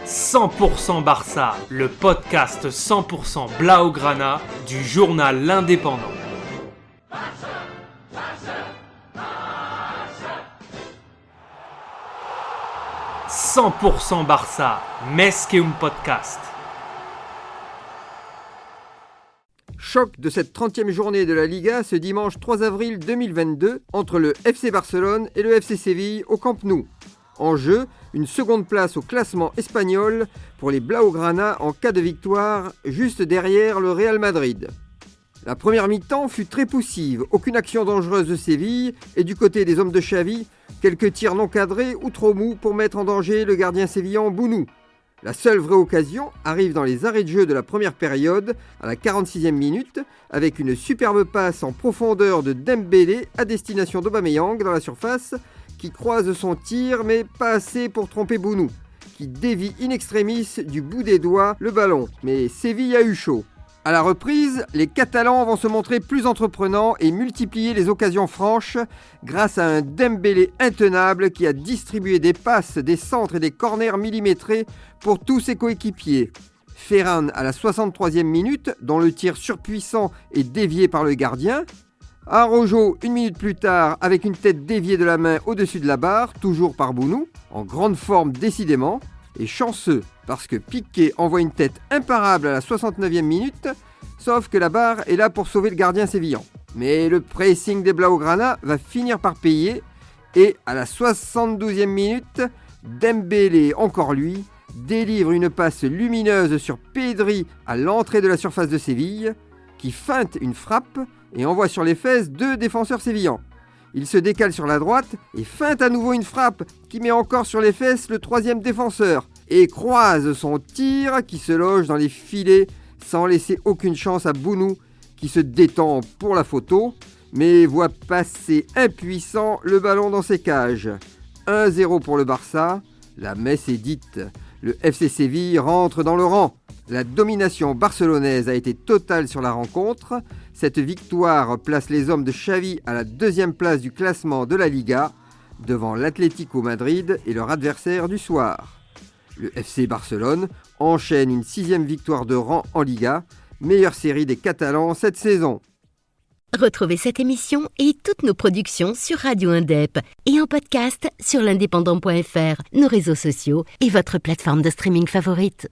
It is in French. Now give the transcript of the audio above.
100% Barça, le podcast 100% Blaugrana du journal L'Indépendant. 100% Barça, més que un podcast. Choc de cette 30e journée de la Liga ce dimanche 3 avril 2022 entre le FC Barcelone et le FC Séville au Camp Nou. En jeu, une seconde place au classement espagnol pour les Blaugrana en cas de victoire, juste derrière le Real Madrid. La première mi-temps fut très poussive, aucune action dangereuse de Séville et du côté des hommes de Xavi, quelques tirs non cadrés ou trop mous pour mettre en danger le gardien sévillan Bounou. La seule vraie occasion arrive dans les arrêts de jeu de la première période, à la 46e minute, avec une superbe passe en profondeur de Dembélé à destination d'Aubameyang dans la surface, qui croise son tir mais pas assez pour tromper Bounou, qui dévie in extremis du bout des doigts le ballon, mais Séville a eu chaud. À la reprise, les Catalans vont se montrer plus entreprenants et multiplier les occasions franches grâce à un Dembélé intenable qui a distribué des passes, des centres et des corners millimétrés pour tous ses coéquipiers. Ferran à la 63e minute, dont le tir surpuissant est dévié par le gardien. Araujo, une minute plus tard, avec une tête déviée de la main au-dessus de la barre, toujours par Bounou, en grande forme décidément, et chanceux, parce que Piqué envoie une tête imparable à la 69e minute, sauf que la barre est là pour sauver le gardien sévillan. Mais le pressing des Blaugrana va finir par payer, et à la 72e minute, Dembélé, encore lui, délivre une passe lumineuse sur Pedri à l'entrée de la surface de Séville, qui feinte une frappe et envoie sur les fesses deux défenseurs sévillans. Il se décale sur la droite et feinte à nouveau une frappe qui met encore sur les fesses le troisième défenseur et croise son tir qui se loge dans les filets sans laisser aucune chance à Bounou qui se détend pour la photo mais voit passer impuissant le ballon dans ses cages. 1-0 pour le Barça, la messe est dite. Le FC Séville rentre dans le rang. La domination barcelonaise a été totale sur la rencontre. Cette victoire place les hommes de Xavi à la deuxième place du classement de la Liga, devant l'Atlético Madrid et leur adversaire du soir. Le FC Barcelone enchaîne une 6e victoire de rang en Liga, meilleure série des Catalans cette saison. Retrouvez cette émission et toutes nos productions sur Radio Indep et en podcast sur l'indépendant.fr, nos réseaux sociaux et votre plateforme de streaming favorite.